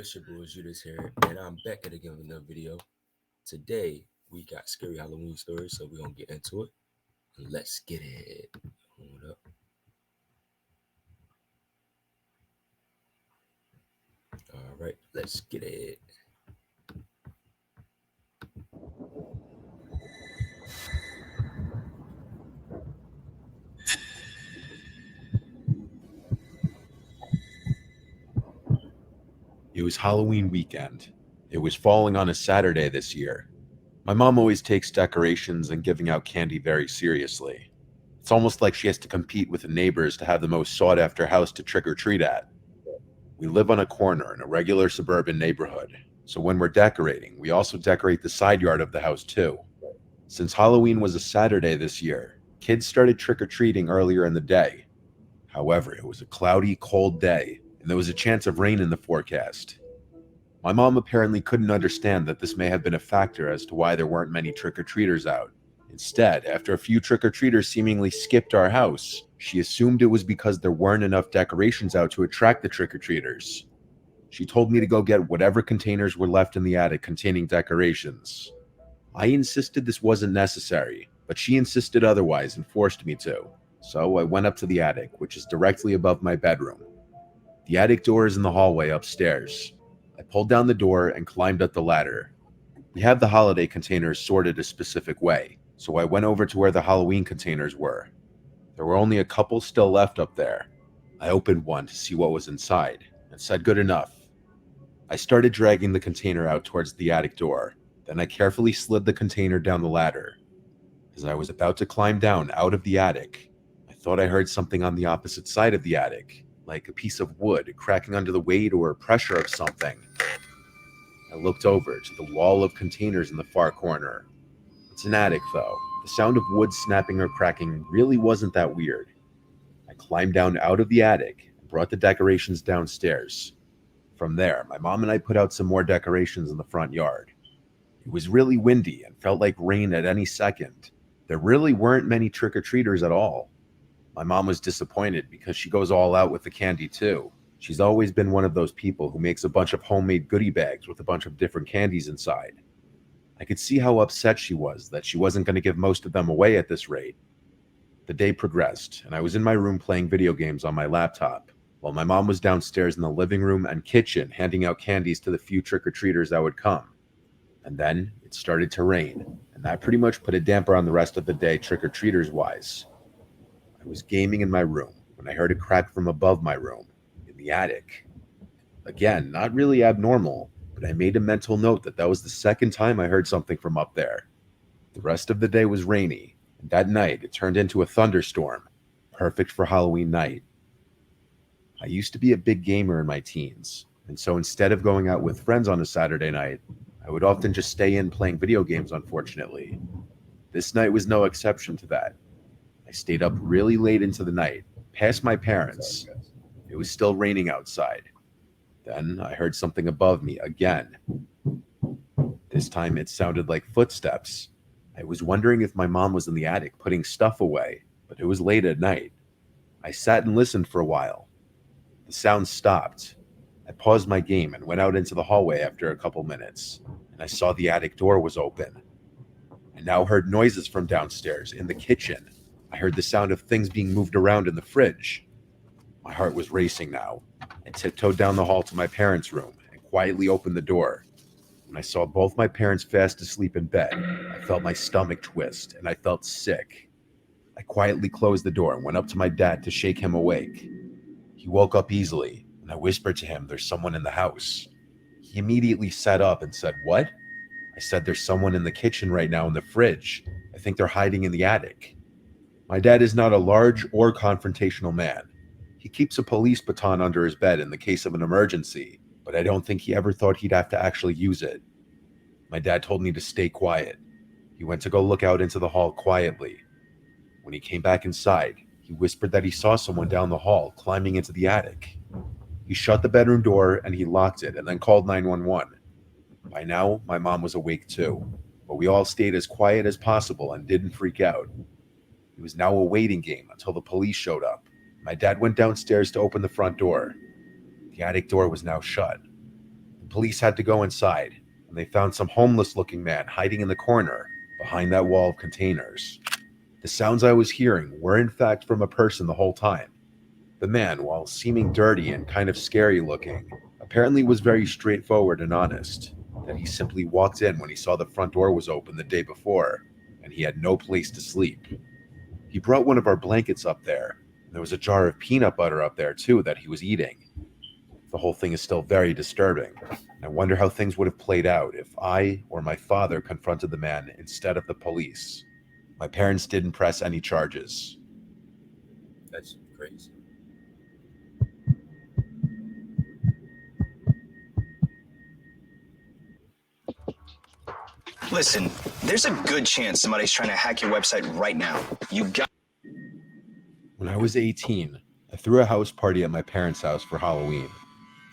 it's your boy Judas here, and I'm back at again with another video. Today we got scary Halloween stories, so we're gonna get into it. Let's get it. Hold up. All right, let's get it. It was Halloween weekend. It was falling on a Saturday this year. My mom always takes decorations and giving out candy very seriously. It's almost like she has to compete with the neighbors to have the most sought after house to trick or treat at. We live on a corner in a regular suburban neighborhood, so when we're decorating, we also decorate the side yard of the house too. Since Halloween was a Saturday this year, kids started trick or treating earlier in the day. However, it was a cloudy, cold day, and there was a chance of rain in the forecast. My mom apparently couldn't understand that this may have been a factor as to why there weren't many trick-or-treaters out. Instead, after a few trick-or-treaters seemingly skipped our house, she assumed it was because there weren't enough decorations out to attract the trick-or-treaters. She told me to go get whatever containers were left in the attic containing decorations. I insisted this wasn't necessary, but she insisted otherwise and forced me to. So I went up to the attic, which is directly above my bedroom. The attic door is in the hallway upstairs. I pulled down the door and climbed up the ladder. We have the holiday containers sorted a specific way, so I went over to where the Halloween containers were. There were only a couple still left up there. I opened one to see what was inside and said good enough. I started dragging the container out towards the attic door. Then I carefully slid the container down the ladder. As I was about to climb down out of the attic, I thought I heard something on the opposite side of the attic, like a piece of wood cracking under the weight or pressure of something. I looked over to the wall of containers in the far corner. It's an attic, though. The sound of wood snapping or cracking really wasn't that weird. I climbed down out of the attic and brought the decorations downstairs. From there, my mom and I put out some more decorations in the front yard. It was really windy and felt like rain at any second. There really weren't many trick-or-treaters at all. My mom was disappointed because she goes all out with the candy too. She's always been one of those people who makes a bunch of homemade goodie bags with a bunch of different candies inside. I could see how upset she was that she wasn't going to give most of them away at this rate. The day progressed, and I was in my room playing video games on my laptop, while my mom was downstairs in the living room and kitchen handing out candies to the few trick-or-treaters that would come. And then it started to rain, and that pretty much put a damper on the rest of the day trick-or-treaters wise. I was gaming in my room when I heard a crack from above my room, in the attic. Again, not really abnormal, but I made a mental note that that was the second time I heard something from up there. The rest of the day was rainy, and that night it turned into a thunderstorm, perfect for Halloween night. I used to be a big gamer in my teens, and so instead of going out with friends on a Saturday night, I would often just stay in playing video games, unfortunately. This night was no exception to that. I stayed up really late into the night, past my parents. It was still raining outside. Then I heard something above me again. This time it sounded like footsteps. I was wondering if my mom was in the attic putting stuff away, but it was late at night. I sat and listened for a while. The sound stopped. I paused my game and went out into the hallway after a couple minutes, and I saw the attic door was open. I now heard noises from downstairs in the kitchen. I heard the sound of things being moved around in the fridge. My heart was racing now. I tiptoed down the hall to my parents' room and quietly opened the door. When I saw both my parents fast asleep in bed, I felt my stomach twist and I felt sick. I quietly closed the door and went up to my dad to shake him awake. He woke up easily, and I whispered to him, "There's someone in the house." He immediately sat up and said, "What?" I said, "There's someone in the kitchen right now in the fridge. I think they're hiding in the attic." My dad is not a large or confrontational man. He keeps a police baton under his bed in the case of an emergency, but I don't think he ever thought he'd have to actually use it. My dad told me to stay quiet. He went to go look out into the hall quietly. When he came back inside, he whispered that he saw someone down the hall climbing into the attic. He shut the bedroom door and he locked it and then called 911. By now, my mom was awake too, but we all stayed as quiet as possible and didn't freak out. It was now a waiting game until the police showed up. My dad went downstairs to open the front door. The attic door was now shut. The police had to go inside, and they found some homeless-looking man hiding in the corner behind that wall of containers. The sounds I was hearing were in fact from a person the whole time. The man, while seeming dirty and kind of scary looking, apparently was very straightforward and honest, that he simply walked in when he saw the front door was open the day before, and he had no place to sleep. He brought one of our blankets up there, and there was a jar of peanut butter up there too that he was eating. The whole thing is still very disturbing. I wonder how things would have played out if I or my father confronted the man instead of the police. My parents didn't press any charges. That's crazy. Listen, there's a good chance somebody's trying to hack your website right now. When I was 18, I threw a house party at my parents' house for Halloween.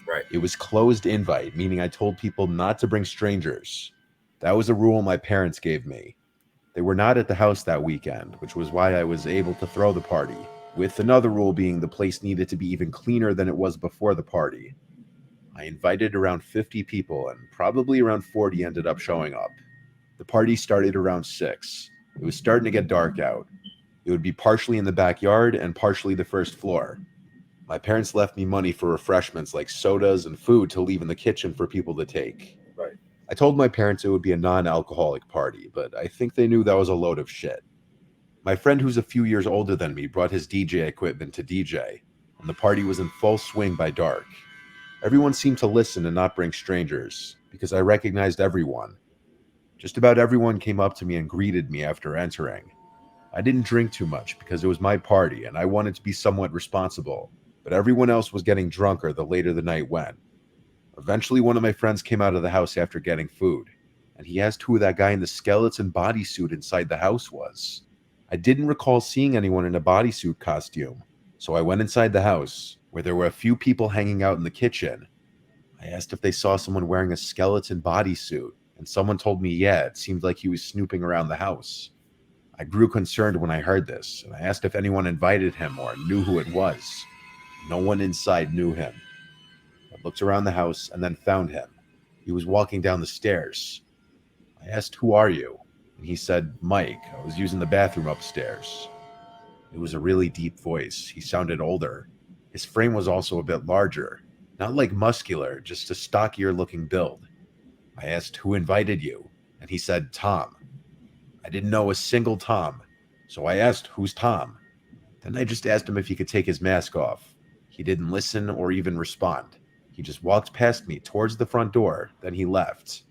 Right. It was closed invite, meaning I told people not to bring strangers. That was a rule my parents gave me. They were not at the house that weekend, which was why I was able to throw the party, with another rule being the place needed to be even cleaner than it was before the party. I invited around 50 people, and probably around 40 ended up showing up. The party started around 6. It was starting to get dark out. It would be partially in the backyard and partially the first floor. My parents left me money for refreshments like sodas and food to leave in the kitchen for people to take. Right. I told my parents it would be a non-alcoholic party, but I think they knew that was a load of shit. My friend, who's a few years older than me, brought his DJ equipment to DJ, and the party was in full swing by dark. Everyone seemed to listen and not bring strangers, because I recognized everyone. Just about everyone came up to me and greeted me after entering. I didn't drink too much because it was my party and I wanted to be somewhat responsible, but everyone else was getting drunker the later the night went. Eventually, one of my friends came out of the house after getting food, and he asked who that guy in the skeleton bodysuit inside the house was. I didn't recall seeing anyone in a bodysuit costume, so I went inside the house, where there were a few people hanging out in the kitchen. I asked if they saw someone wearing a skeleton bodysuit, and someone told me, yeah, it seemed like he was snooping around the house. I grew concerned when I heard this, and I asked if anyone invited him or knew who it was. No one inside knew him. I looked around the house and then found him. He was walking down the stairs. I asked, "Who are you?" And he said, "Mike, I was using the bathroom upstairs." It was a really deep voice. He sounded older. His frame was also a bit larger. Not like muscular, just a stockier looking build. I asked, "Who invited you?" And he said, "Tom." I didn't know a single Tom, so I asked, "Who's Tom?" Then I just asked him if he could take his mask off. He didn't listen or even respond. He just walked past me towards the front door, then he left.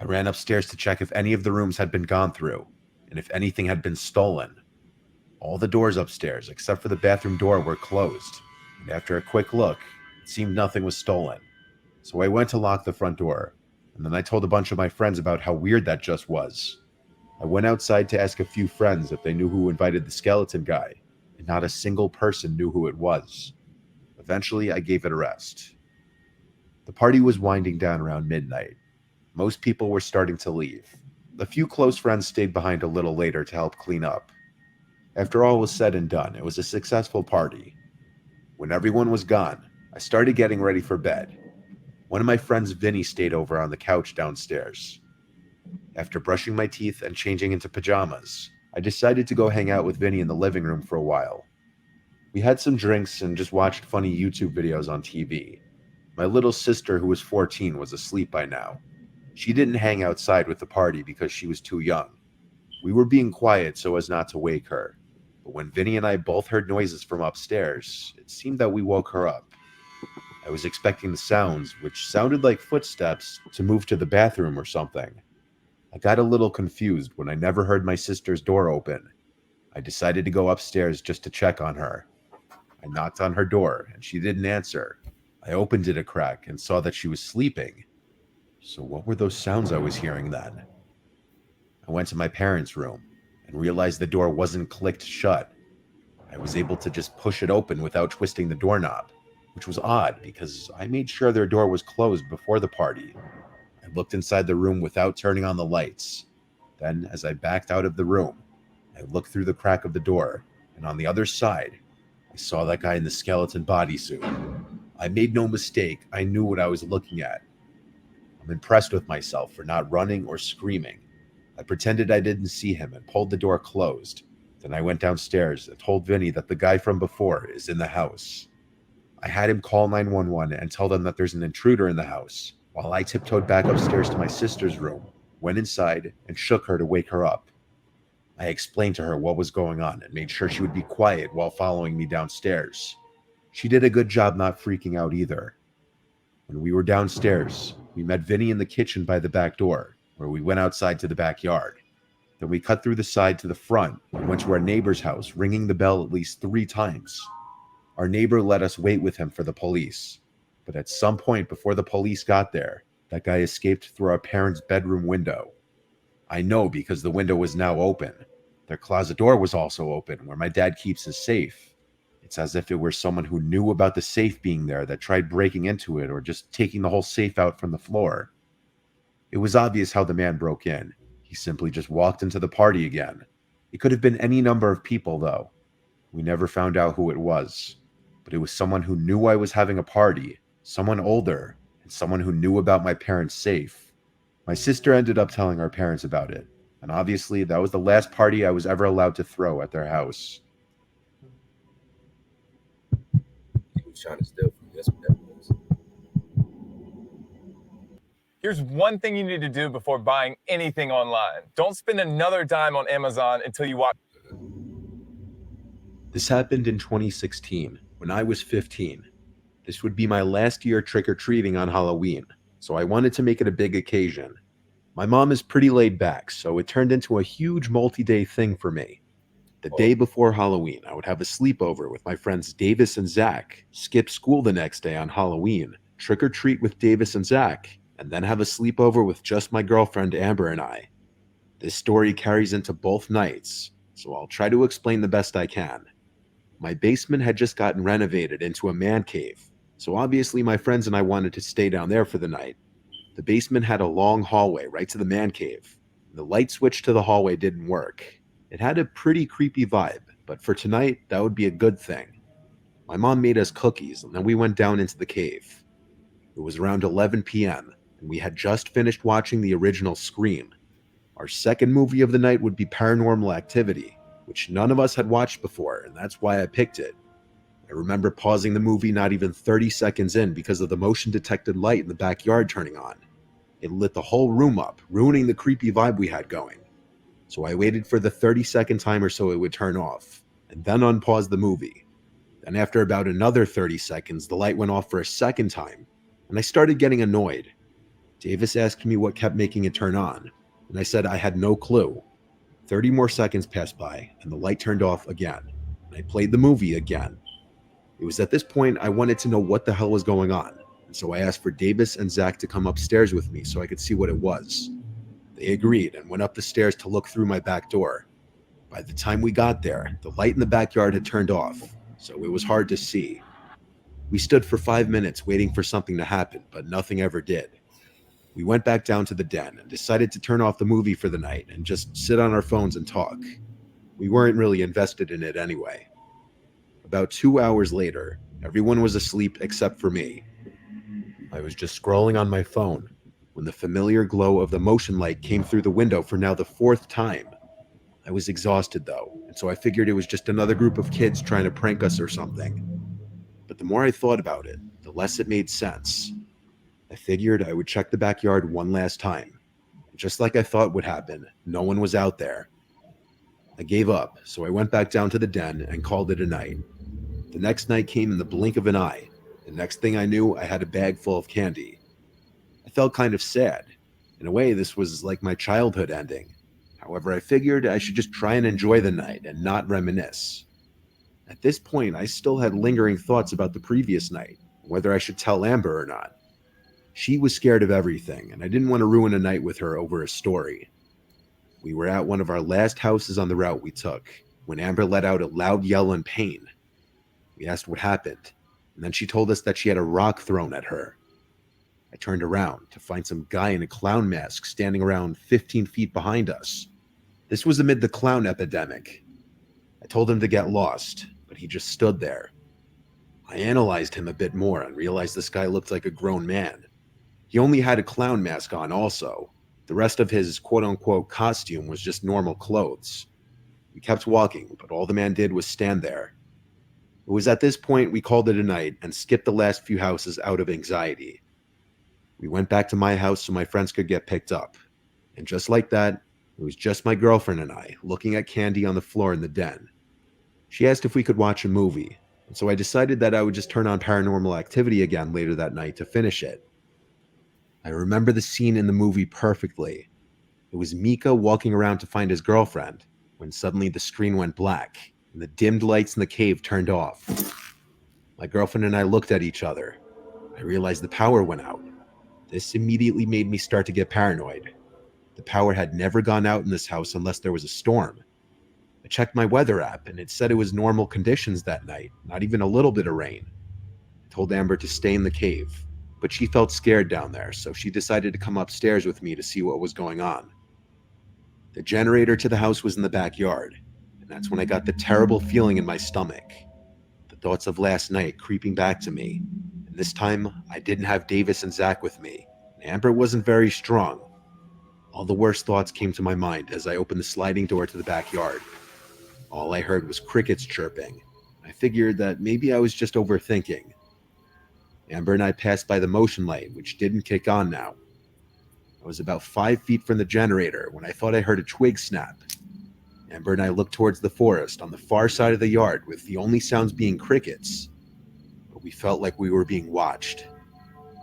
I ran upstairs to check if any of the rooms had been gone through, and if anything had been stolen. All the doors upstairs, except for the bathroom door, were closed, and after a quick look, it seemed nothing was stolen. So I went to lock the front door, and then I told a bunch of my friends about how weird that just was. I went outside to ask a few friends if they knew who invited the skeleton guy, and not a single person knew who it was. Eventually, I gave it a rest. The party was winding down around midnight. Most people were starting to leave. A few close friends stayed behind a little later to help clean up. After all was said and done, it was a successful party. When everyone was gone, I started getting ready for bed. One of my friends, Vinny, stayed over on the couch downstairs. After brushing my teeth and changing into pajamas, I decided to go hang out with Vinny in the living room for a while. We had some drinks and just watched funny YouTube videos on TV. My little sister, who was 14, was asleep by now. She didn't hang outside with the party because she was too young. We were being quiet so as not to wake her. But when Vinny and I both heard noises from upstairs, it seemed that we woke her up. I was expecting the sounds, which sounded like footsteps, to move to the bathroom or something. I got a little confused when I never heard my sister's door open. I decided to go upstairs just to check on her. I knocked on her door, and she didn't answer. I opened it a crack and saw that she was sleeping. So what were those sounds I was hearing then? I went to my parents' room and realized the door wasn't clicked shut. I was able to just push it open without twisting the doorknob, which was odd because I made sure their door was closed before the party. I looked inside the room without turning on the lights. Then, as I backed out of the room, I looked through the crack of the door, and on the other side, I saw that guy in the skeleton bodysuit. I made no mistake, I knew what I was looking at. I'm impressed with myself for not running or screaming. I pretended I didn't see him and pulled the door closed. Then I went downstairs and told Vinny that the guy from before is in the house. I had him call 911 and tell them that there's an intruder in the house, while I tiptoed back upstairs to my sister's room, went inside, and shook her to wake her up. I explained to her what was going on and made sure she would be quiet while following me downstairs. She did a good job not freaking out either. When we were downstairs, we met Vinny in the kitchen by the back door, where we went outside to the backyard. Then we cut through the side to the front and went to our neighbor's house, ringing the bell at least 3 times. Our neighbor let us wait with him for the police, but at some point before the police got there, that guy escaped through our parents' bedroom window. I know because the window was now open. Their closet door was also open, where my dad keeps his safe. It's as if it were someone who knew about the safe being there that tried breaking into it or just taking the whole safe out from the floor. It was obvious how the man broke in. He simply just walked into the party again. It could have been any number of people, though. We never found out who it was. But it was someone who knew I was having a party, someone older, and someone who knew about my parents' safe. My sister ended up telling our parents about it, and obviously that was the last party I was ever allowed to throw at their house. He was trying to steal from you. That's what that was. Here's one thing you need to do before buying anything online. Don't spend another dime on Amazon until you watch. This happened in 2016, when I was 15. This would be my last year trick-or-treating on Halloween, so I wanted to make it a big occasion. My mom is pretty laid back, so it turned into a huge multi-day thing for me. The day before Halloween, I would have a sleepover with my friends Davis and Zach, skip school the next day on Halloween, trick-or-treat with Davis and Zach, and then have a sleepover with just my girlfriend Amber and I. This story carries into both nights, so I'll try to explain the best I can. My basement had just gotten renovated into a man cave, so obviously my friends and I wanted to stay down there for the night. The basement had a long hallway right to the man cave. The light switch to the hallway didn't work. It had a pretty creepy vibe, but for tonight, that would be a good thing. My mom made us cookies, and then we went down into the cave. It was around 11 p.m., and we had just finished watching the original Scream. Our second movie of the night would be Paranormal Activity, which none of us had watched before, and that's why I picked it. I remember pausing the movie not even 30 seconds in because of the motion-detected light in the backyard turning on. It lit the whole room up, ruining the creepy vibe we had going. So I waited for the 30-second timer so it would turn off, and then unpaused the movie. Then after about another 30 seconds, the light went off for a second time, and I started getting annoyed. Davis asked me what kept making it turn on, and I said I had no clue. 30 more seconds passed by, and the light turned off again, and I played the movie again. It was at this point I wanted to know what the hell was going on, and so I asked for Davis and Zach to come upstairs with me so I could see what it was. They agreed and went up the stairs to look through my back door. By the time we got there, the light in the backyard had turned off, so it was hard to see. We stood for 5 minutes waiting for something to happen, but nothing ever did. We went back down to the den and decided to turn off the movie for the night and just sit on our phones and talk. We weren't really invested in it anyway. About 2 hours later, everyone was asleep except for me. I was just scrolling on my phone when the familiar glow of the motion light came through the window for now the 4th time. I was exhausted though, and so I figured it was just another group of kids trying to prank us or something. But the more I thought about it, the less it made sense. I figured I would check the backyard one last time. Just like I thought would happen, no one was out there. I gave up, so I went back down to the den and called it a night. The next night came in the blink of an eye. The next thing I knew, I had a bag full of candy. I felt kind of sad. In a way, this was like my childhood ending. However, I figured I should just try and enjoy the night and not reminisce. At this point, I still had lingering thoughts about the previous night, whether I should tell Amber or not. She was scared of everything, and I didn't want to ruin a night with her over a story. We were at one of our last houses on the route we took, when Amber let out a loud yell in pain. We asked what happened, and then she told us that she had a rock thrown at her. I turned around to find some guy in a clown mask standing around 15 feet behind us. This was amid the clown epidemic. I told him to get lost, but he just stood there. I analyzed him a bit more and realized this guy looked like a grown man. He only had a clown mask on also. The rest of his quote-unquote costume was just normal clothes. We kept walking, but all the man did was stand there. It was at this point we called it a night and skipped the last few houses out of anxiety. We went back to my house so my friends could get picked up. And just like that, it was just my girlfriend and I looking at Candy on the floor in the den. She asked if we could watch a movie, and so I decided that I would just turn on Paranormal Activity again later that night to finish it. I remember the scene in the movie perfectly. It was Mika walking around to find his girlfriend, when suddenly the screen went black, and the dimmed lights in the cave turned off. My girlfriend and I looked at each other. I realized the power went out. This immediately made me start to get paranoid. The power had never gone out in this house unless there was a storm. I checked my weather app, and it said it was normal conditions that night, not even a little bit of rain. I told Amber to stay in the cave, but she felt scared down there, so she decided to come upstairs with me to see what was going on. The generator to the house was in the backyard, and that's when I got the terrible feeling in my stomach. The thoughts of last night creeping back to me, and this time I didn't have Davis and Zach with me, and Amber wasn't very strong. All the worst thoughts came to my mind as I opened the sliding door to the backyard. All I heard was crickets chirping. I figured that maybe I was just overthinking. Amber and I passed by the motion light, which didn't kick on now. I was about 5 feet from the generator when I thought I heard a twig snap. Amber and I looked towards the forest on the far side of the yard, with the only sounds being crickets. But we felt like we were being watched.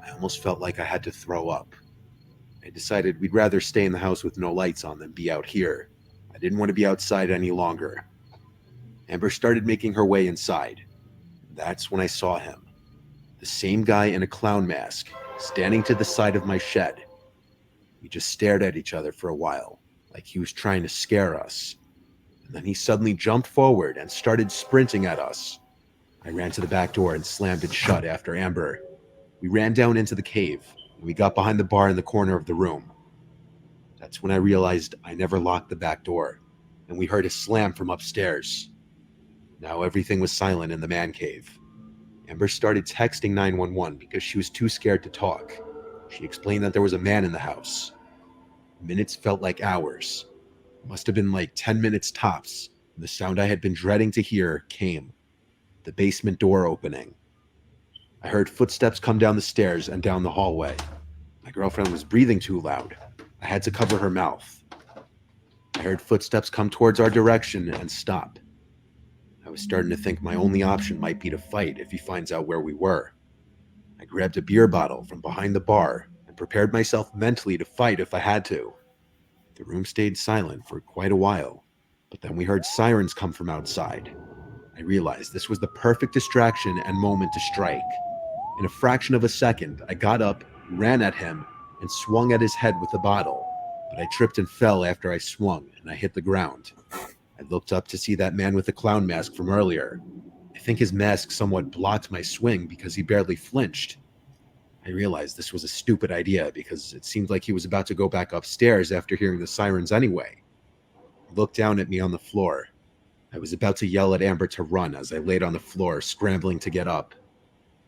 I almost felt like I had to throw up. I decided we'd rather stay in the house with no lights on than be out here. I didn't want to be outside any longer. Amber started making her way inside. That's when I saw him. The same guy in a clown mask, standing to the side of my shed. We just stared at each other for a while, like he was trying to scare us. And then he suddenly jumped forward and started sprinting at us. I ran to the back door and slammed it shut after Amber. We ran down into the cave, and we got behind the bar in the corner of the room. That's when I realized I never locked the back door, and we heard a slam from upstairs. Now everything was silent in the man cave. Amber started texting 911 because she was too scared to talk. She explained that there was a man in the house. Minutes felt like hours. It must have been like 10 minutes tops, and the sound I had been dreading to hear came. The basement door opening. I heard footsteps come down the stairs and down the hallway. My girlfriend was breathing too loud. I had to cover her mouth. I heard footsteps come towards our direction and stop. I was starting to think my only option might be to fight if he finds out where we were. I grabbed a beer bottle from behind the bar and prepared myself mentally to fight if I had to. The room stayed silent for quite a while, but then we heard sirens come from outside. I realized this was the perfect distraction and moment to strike. In a fraction of a second, I got up, ran at him, and swung at his head with the bottle, but I tripped and fell after I swung, and I hit the ground. I looked up to see that man with the clown mask from earlier. I think his mask somewhat blocked my swing because he barely flinched. I realized this was a stupid idea because it seemed like he was about to go back upstairs after hearing the sirens anyway. He looked down at me on the floor. I was about to yell at Amber to run as I laid on the floor, scrambling to get up.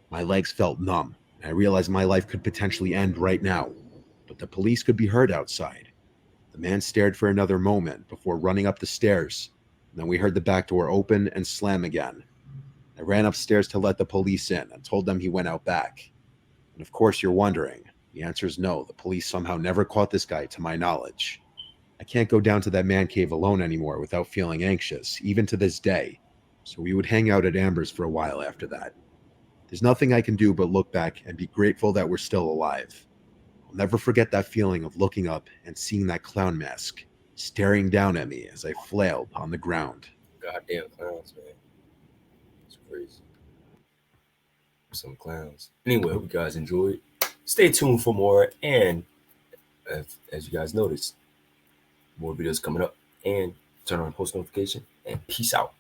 My legs felt numb, and I realized my life could potentially end right now, but the police could be heard outside. The man stared for another moment before running up the stairs, and then we heard the back door open and slam again. I ran upstairs to let the police in and told them he went out back. And of course you're wondering, the answer is no, the police somehow never caught this guy to my knowledge. I can't go down to that man cave alone anymore without feeling anxious, even to this day, so we would hang out at Amber's for a while after that. There's nothing I can do but look back and be grateful that we're still alive. I'll never forget that feeling of looking up and seeing that clown mask staring down at me as I flailed on the ground. Goddamn clowns, man. It's crazy. Some clowns. Anyway, hope you guys enjoyed. Stay tuned for more, and as you guys noticed, more videos coming up, and turn on post notification, and peace out.